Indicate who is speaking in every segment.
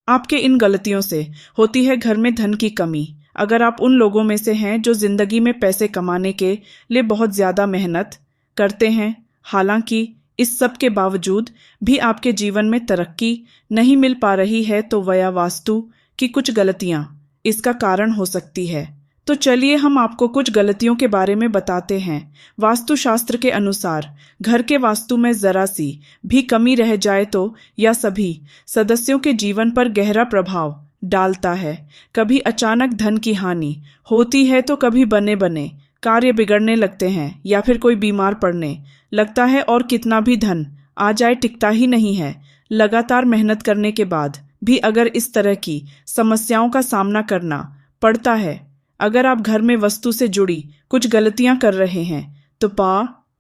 Speaker 1: आपके इन गलतियों से होती है घर में धन की कमी। अगर आप उन लोगों में से हैं जो जिंदगी में पैसे कमाने के लिए बहुत ज्यादा मेहनत करते हैं, हालांकि इस सब के बावजूद भी आपके जीवन में तरक्की नहीं मिल पा रही है, तो वह वास्तु की कुछ गलतियां इसका कारण हो सकती है। तो चलिए हम आपको कुछ गलतियों के बारे में बताते हैं। वास्तुशास्त्र के अनुसार घर के वास्तु में जरा सी भी कमी रह जाए तो यह सभी सदस्यों के जीवन पर गहरा प्रभाव डालता है। कभी अचानक धन की हानि होती है, तो कभी बने बने कार्य बिगड़ने लगते हैं या फिर कोई बीमार पड़ने लगता है, और कितना भी धन आ जाए टिकता ही नहीं है। लगातार मेहनत करने के बाद भी अगर इस तरह की समस्याओं का सामना करना पड़ता है, अगर आप घर में वस्तु से जुड़ी कुछ गलतियां कर रहे हैं, तो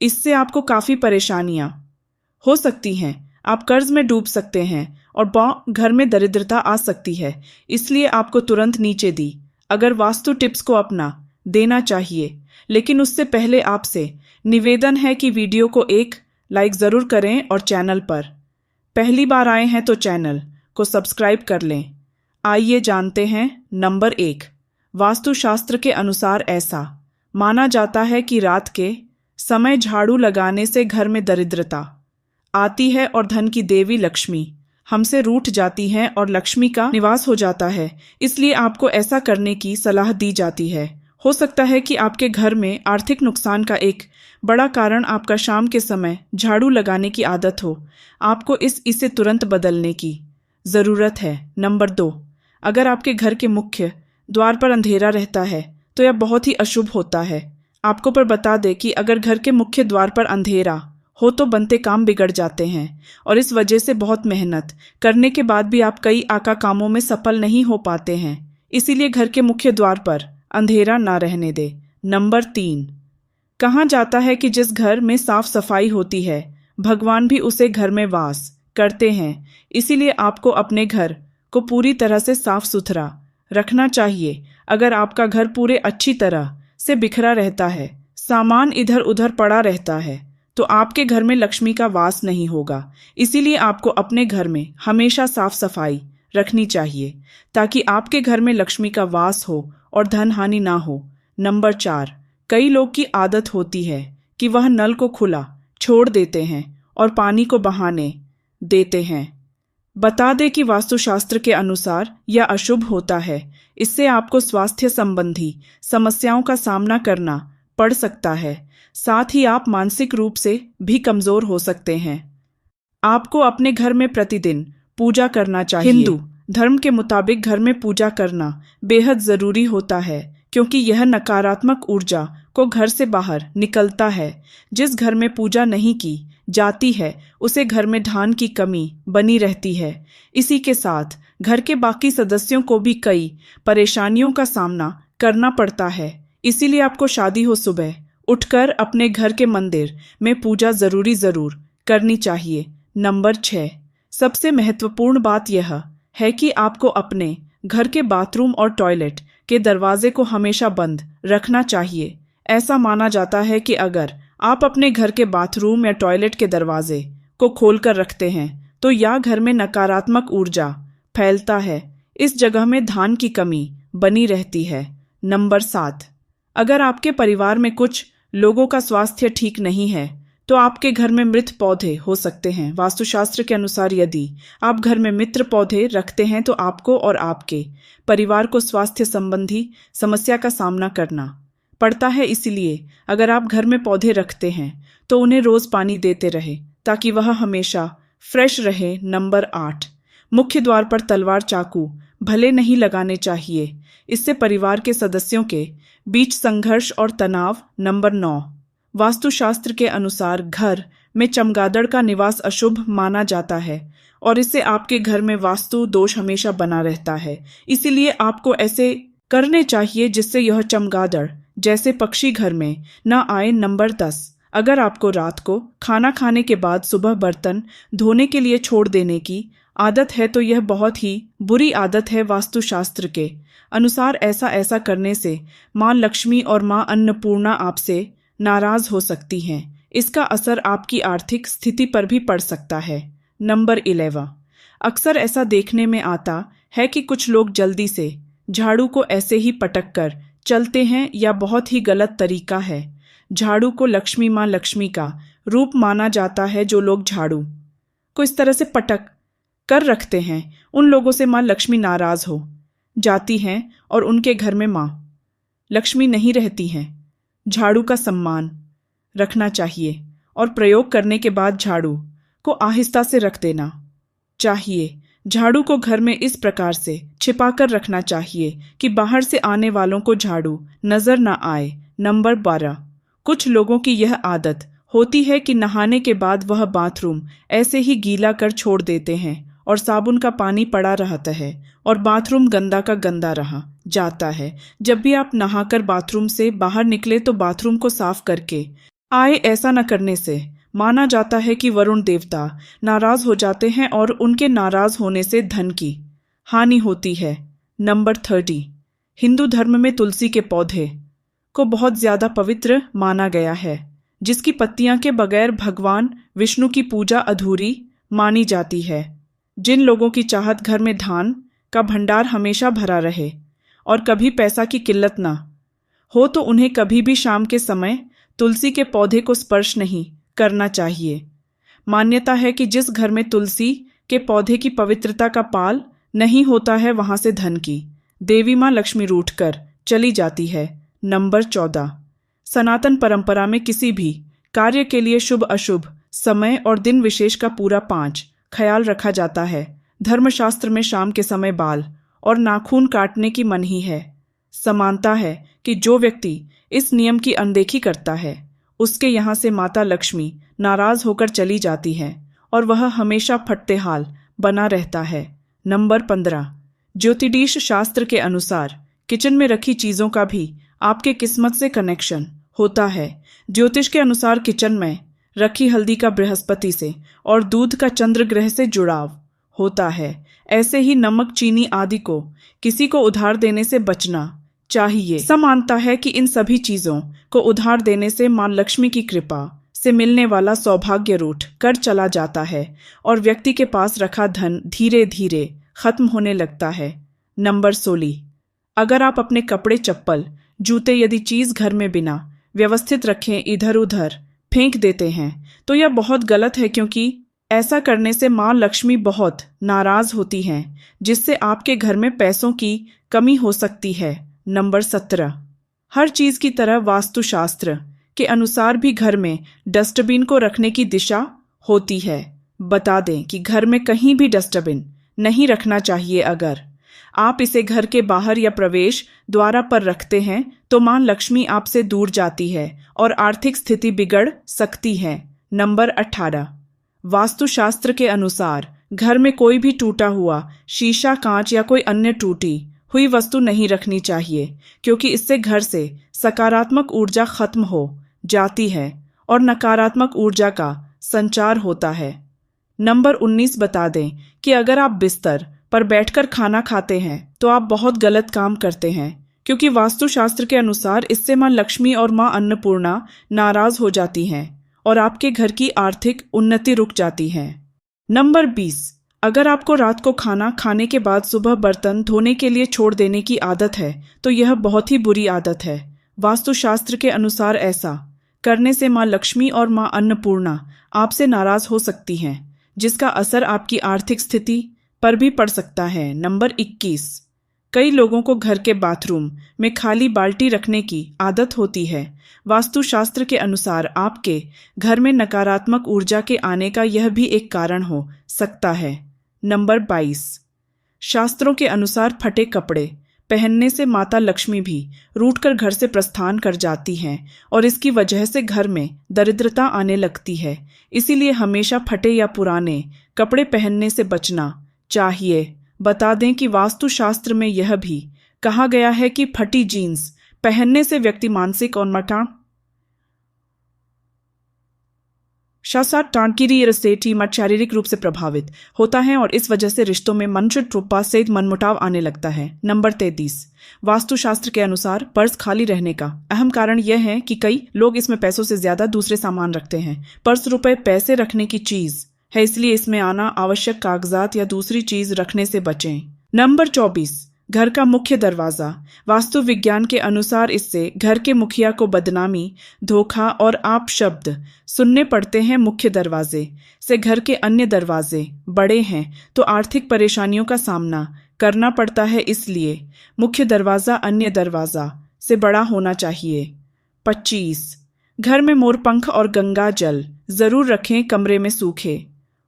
Speaker 1: इससे आपको काफी परेशानियां हो सकती हैं। आप कर्ज में डूब सकते हैं और घर में दरिद्रता आ सकती है। इसलिए आपको तुरंत नीचे दी अगर वास्तु टिप्स को अपना देना चाहिए, लेकिन उससे पहले आपसे निवेदन है कि वीडियो को एक लाइक ज़रूर करें और चैनल पर पहली बार आए हैं तो चैनल को सब्सक्राइब कर लें। आइए जानते हैं। नंबर 1, वास्तुशास्त्र के अनुसार ऐसा माना जाता है कि रात के समय झाड़ू लगाने से घर में दरिद्रता आती है और धन की देवी लक्ष्मी हमसे रूठ जाती हैं और लक्ष्मी का निवास हो जाता है। इसलिए आपको ऐसा करने की सलाह दी जाती है। हो सकता है कि आपके घर में आर्थिक नुकसान का एक बड़ा कारण आपका शाम के समय झाड़ू लगाने की आदत हो। आपको इसे तुरंत बदलने की ज़रूरत है। नंबर 2, अगर आपके घर के मुख्य द्वार पर अंधेरा रहता है तो यह बहुत ही अशुभ होता है। आपको पर बता दें कि अगर घर के मुख्य द्वार पर अंधेरा हो तो बनते काम बिगड़ जाते हैं, और इस वजह से बहुत मेहनत करने के बाद भी आप कई कामों में सफल नहीं हो पाते हैं। इसीलिए घर के मुख्य द्वार पर अंधेरा ना रहने दे। नंबर 3, कहा जाता है कि जिस घर में साफ सफाई होती है, भगवान भी उसे घर में वास करते हैं। इसीलिए आपको अपने घर को पूरी तरह से साफ सुथरा रखना चाहिए। अगर आपका घर पूरे अच्छी तरह से बिखरा रहता है, सामान इधर उधर पड़ा रहता है, तो आपके घर में लक्ष्मी का वास नहीं होगा। इसीलिए आपको अपने घर में हमेशा साफ सफाई रखनी चाहिए ताकि आपके घर में लक्ष्मी का वास हो और धन हानि ना हो। नंबर 4, कई लोग की आदत होती है कि वह नल को खुला छोड़ देते हैं और पानी को बहाने देते हैं। बता दें कि वास्तुशास्त्र के अनुसार यह अशुभ होता है। इससे आपको स्वास्थ्य संबंधी समस्याओं का सामना करना पड़ सकता है। साथ ही आप मानसिक रूप से भी कमजोर हो सकते हैं। आपको अपने घर में प्रतिदिन पूजा करना चाहिए। हिंदू धर्म के मुताबिक घर में पूजा करना बेहद जरूरी होता है, क्योंकि यह नकारात्मक ऊर्जा को घर से बाहर निकलता है। जिस घर में पूजा नहीं की जाती है उसे घर में धन की कमी बनी रहती है। इसी के साथ घर के बाकी सदस्यों को भी कई परेशानियों का सामना करना पड़ता है। इसीलिए आपको शादी हो सुबह उठकर अपने घर के मंदिर में पूजा जरूर करनी चाहिए। नंबर 6, सबसे महत्वपूर्ण बात यह है कि आपको अपने घर के बाथरूम और टॉयलेट के दरवाजे को हमेशा बंद रखना चाहिए। ऐसा माना जाता है कि अगर आप अपने घर के बाथरूम या टॉयलेट के दरवाजे को खोलकर रखते हैं तो यह घर में नकारात्मक ऊर्जा फैलता है। इस जगह में धन की कमी बनी रहती है। नंबर 7, अगर आपके परिवार में कुछ लोगों का स्वास्थ्य ठीक नहीं है तो आपके घर में मृत पौधे हो सकते हैं। वास्तुशास्त्र के अनुसार यदि आप घर में मित्र पौधे रखते हैं तो आपको और आपके परिवार को स्वास्थ्य संबंधी समस्या का सामना करना पड़ता है। इसलिए अगर आप घर में पौधे रखते हैं तो उन्हें रोज पानी देते रहे ताकि वह हमेशा फ्रेश रहे। नंबर 8, मुख्य द्वार पर तलवार चाकू भले नहीं लगाने चाहिए। इससे परिवार के सदस्यों के बीच संघर्ष और तनाव। नंबर 9, वास्तुशास्त्र के अनुसार घर में चमगादड़ का निवास अशुभ माना जाता है और इससे आपके घर में वास्तु दोष हमेशा बना रहता है। इसीलिए आपको ऐसे करने चाहिए जिससे यह चमगादड़ जैसे पक्षी घर में ना आए। नंबर 10, अगर आपको रात को खाना खाने के बाद सुबह बर्तन धोने के लिए छोड़ देने की आदत है तो यह बहुत ही बुरी आदत है। वास्तुशास्त्र के अनुसार ऐसा करने से माँ लक्ष्मी और माँ अन्नपूर्णा आपसे नाराज हो सकती हैं। इसका असर आपकी आर्थिक स्थिति पर भी पड़ सकता है। नंबर 11, अक्सर ऐसा देखने में आता है कि कुछ लोग जल्दी से झाड़ू को ऐसे ही पटक कर चलते हैं या बहुत ही गलत तरीका है। झाड़ू को लक्ष्मी माँ लक्ष्मी का रूप माना जाता है। जो लोग झाड़ू को इस तरह से पटक कर रखते हैं उन लोगों से माँ लक्ष्मी नाराज हो जाती हैं और उनके घर में माँ लक्ष्मी नहीं रहती हैं। झाड़ू का सम्मान रखना चाहिए और प्रयोग करने के बाद झाड़ू को आहिस्ता से रख देना चाहिए। झाड़ू को घर में इस प्रकार से छिपाकर रखना चाहिए कि बाहर से आने वालों को झाड़ू नजर न आए। नंबर 12, कुछ लोगों की यह आदत होती है कि नहाने के बाद वह बाथरूम ऐसे ही गीला कर छोड़ देते हैं और साबुन का पानी पड़ा रहता है और बाथरूम गंदा का गंदा रहा जाता है। जब भी आप नहाकर बाथरूम से बाहर निकले तो बाथरूम को साफ करके आए। ऐसा न करने से माना जाता है कि वरुण देवता नाराज हो जाते हैं और उनके नाराज होने से धन की हानि होती है। नंबर 30, हिंदू धर्म में तुलसी के पौधे को बहुत ज्यादा पवित्र माना गया है, जिसकी पत्तियां के बगैर भगवान विष्णु की पूजा अधूरी मानी जाती है। जिन लोगों की चाहत घर में धान का भंडार हमेशा भरा रहे और कभी पैसा की किल्लत ना हो तो उन्हें कभी भी शाम के समय तुलसी के पौधे को स्पर्श नहीं करना चाहिए। मान्यता है कि जिस घर में तुलसी के पौधे की पवित्रता का पाल नहीं होता है वहां से धन की देवी मां लक्ष्मी रूठ कर चली जाती है। नंबर 14, सनातन परंपरा में किसी भी कार्य के लिए शुभ अशुभ समय और दिन विशेष का पूरा 5 ख्याल रखा जाता है। धर्मशास्त्र में शाम के समय बाल और नाखून काटने की मनाही है। समानता है कि जो व्यक्ति इस नियम की अनदेखी करता है उसके यहाँ से माता लक्ष्मी नाराज होकर चली जाती है और वह हमेशा फटते हाल बना रहता है। नंबर 15, ज्योतिषीय शास्त्र के अनुसार किचन में रखी चीजों का भी आपके किस्मत से कनेक्शन होता है। ज्योतिष के अनुसार किचन में रखी हल्दी का बृहस्पति से और दूध का चंद्र ग्रह से जुड़ाव होता है। ऐसे ही नमक चीनी आदि को किसी को उधार देने से बचना चाहिए। ऐसा मानता है कि इन सभी चीजों को उधार देने से मां लक्ष्मी की कृपा से मिलने वाला सौभाग्य रूठ कर चला जाता है और व्यक्ति के पास रखा धन धीरे धीरे खत्म होने लगता है। नंबर 16, अगर आप अपने कपड़े चप्पल जूते यदि चीज घर में बिना व्यवस्थित रखें इधर उधर फेंक देते हैं तो यह बहुत गलत है, क्योंकि ऐसा करने से मां लक्ष्मी बहुत नाराज होती हैं, जिससे आपके घर में पैसों की कमी हो सकती है। नंबर 17, हर चीज की तरह वास्तुशास्त्र के अनुसार भी घर में डस्टबिन को रखने की दिशा होती है। बता दें कि घर में कहीं भी डस्टबिन नहीं रखना चाहिए। अगर आप इसे घर के बाहर या प्रवेश द्वार पर रखते हैं तो मां लक्ष्मी आपसे दूर जाती है और आर्थिक स्थिति बिगड़ सकती है। नंबर 18, वास्तुशास्त्र के अनुसार घर में कोई भी टूटा हुआ शीशा कांच या कोई अन्य टूटी हुई वस्तु नहीं रखनी चाहिए, क्योंकि इससे घर से सकारात्मक ऊर्जा खत्म हो जाती है और नकारात्मक ऊर्जा का संचार होता है। नंबर 19, बता दें कि अगर आप बिस्तर पर बैठकर खाना खाते हैं तो आप बहुत गलत काम करते हैं, क्योंकि वास्तुशास्त्र के अनुसार इससे मां लक्ष्मी और मां अन्नपूर्णा नाराज हो जाती हैं और आपके घर की आर्थिक उन्नति रुक जाती है। नंबर 20, अगर आपको रात को खाना खाने के बाद सुबह बर्तन धोने के लिए छोड़ देने की आदत है तो यह बहुत ही बुरी आदत है। वास्तुशास्त्र के अनुसार ऐसा करने से मां लक्ष्मी और मां अन्नपूर्णा आपसे नाराज हो सकती हैं, जिसका असर आपकी आर्थिक स्थिति पर भी पड़ सकता है। नंबर 21, कई लोगों को घर के बाथरूम में खाली बाल्टी रखने की आदत होती है। वास्तुशास्त्र के अनुसार आपके घर में नकारात्मक ऊर्जा के आने का यह भी एक कारण हो सकता है। नंबर 22, शास्त्रों के अनुसार फटे कपड़े पहनने से माता लक्ष्मी भी रूठकर घर से प्रस्थान कर जाती हैं और इसकी वजह से घर में दरिद्रता आने लगती है। इसीलिए हमेशा फटे या पुराने कपड़े पहनने से बचना चाहिए। बता दें कि वास्तुशास्त्र में यह भी कहा गया है कि फटी जीन्स पहनने से व्यक्ति मानसिक और मत शारीरिक रूप से प्रभावित होता है और इस वजह से रिश्तों में मनमुटाव से मनमुटाव आने लगता है। नंबर 33, वास्तुशास्त्र के अनुसार पर्स खाली रहने का अहम कारण यह है कि कई लोग इसमें पैसों से ज्यादा दूसरे सामान रखते हैं। पर्स रुपए पैसे रखने की चीज है, इसलिए इसमें आना आवश्यक कागजात या दूसरी चीज रखने से बचें। नंबर 24, घर का मुख्य दरवाजा। वास्तु विज्ञान के अनुसार इससे घर के मुखिया को बदनामी, धोखा और आप शब्द सुनने पड़ते हैं। मुख्य दरवाजे से घर के अन्य दरवाजे बड़े हैं तो आर्थिक परेशानियों का सामना करना पड़ता है, इसलिए मुख्य दरवाजा अन्य दरवाजा से बड़ा होना चाहिए। 25, घर में मोरपंख और गंगा जल जरूर रखें, कमरे में सूखे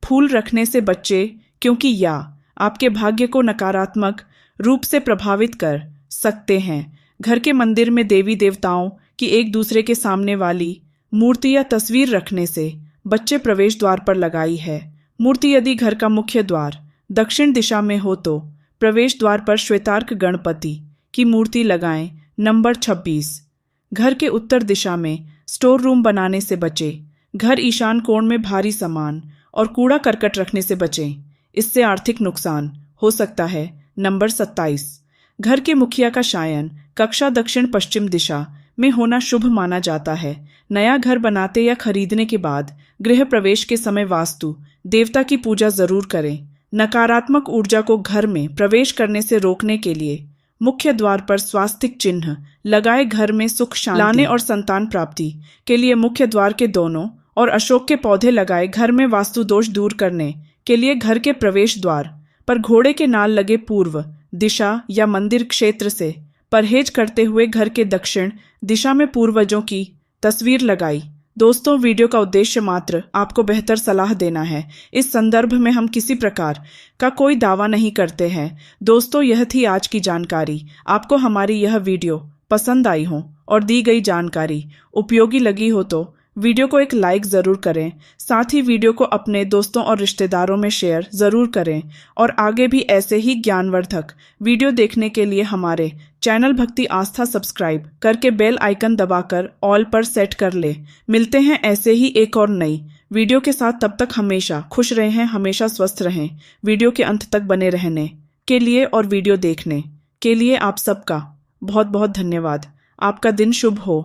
Speaker 1: फूल रखने से बच्चे, क्योंकि या आपके भाग्य को नकारात्मक रूप से प्रभावित कर सकते हैं। घर के मंदिर में देवी देवताओं की एक दूसरे के सामने वाली मूर्ति या तस्वीर रखने से बच्चे प्रवेश द्वार पर लगाई है। मूर्ति यदि घर का मुख्य द्वार दक्षिण दिशा में हो तो प्रवेश द्वार पर श्वेतार्क गणपति की मूर्ति लगाएं। नंबर 26, घर के उत्तर दिशा में स्टोर रूम बनाने से बचे। घर ईशान कोण में भारी सामान और कूड़ा करकट रखने से बचें, इससे आर्थिक नुकसान हो सकता है। नंबर 27, घर के मुखिया का शयन कक्षा दक्षिण पश्चिम दिशा में होना शुभ माना जाता है। नया घर बनाते या खरीदने के बाद गृह प्रवेश के समय वास्तु देवता की पूजा जरूर करें। नकारात्मक ऊर्जा को घर में प्रवेश करने से रोकने के लिए मुख्य द्वार पर स्वास्तिक चिन्ह लगाए। घर में सुख शांति लाने और संतान प्राप्ति के लिए मुख्य द्वार के दोनों और अशोक के पौधे लगाए। घर में वास्तु दोष दूर करने के लिए घर के प्रवेश द्वार पर घोड़े के नाल लगे पूर्व दिशा या मंदिर क्षेत्र से परहेज करते हुए घर के दक्षिण दिशा में पूर्वजों की तस्वीर लगाई। दोस्तों, वीडियो का उद्देश्य मात्र आपको बेहतर सलाह देना है। इस संदर्भ में हम किसी प्रकार का कोई दावा नहीं करते हैं। दोस्तों, यह थी आज की जानकारी। आपको हमारी यह वीडियो पसंद आई हो और दी गई जानकारी उपयोगी लगी हो तो वीडियो को एक लाइक ज़रूर करें। साथ ही वीडियो को अपने दोस्तों और रिश्तेदारों में शेयर ज़रूर करें और आगे भी ऐसे ही ज्ञानवर्धक वीडियो देखने के लिए हमारे चैनल भक्ति आस्था सब्सक्राइब करके बेल आइकन दबाकर ऑल पर सेट कर ले। मिलते हैं ऐसे ही एक और नई वीडियो के साथ। तब तक हमेशा खुश रहें, हमेशा स्वस्थ रहें। वीडियो के अंत तक बने रहने के लिए और वीडियो देखने के लिए आप सबका बहुत बहुत धन्यवाद। आपका दिन शुभ हो।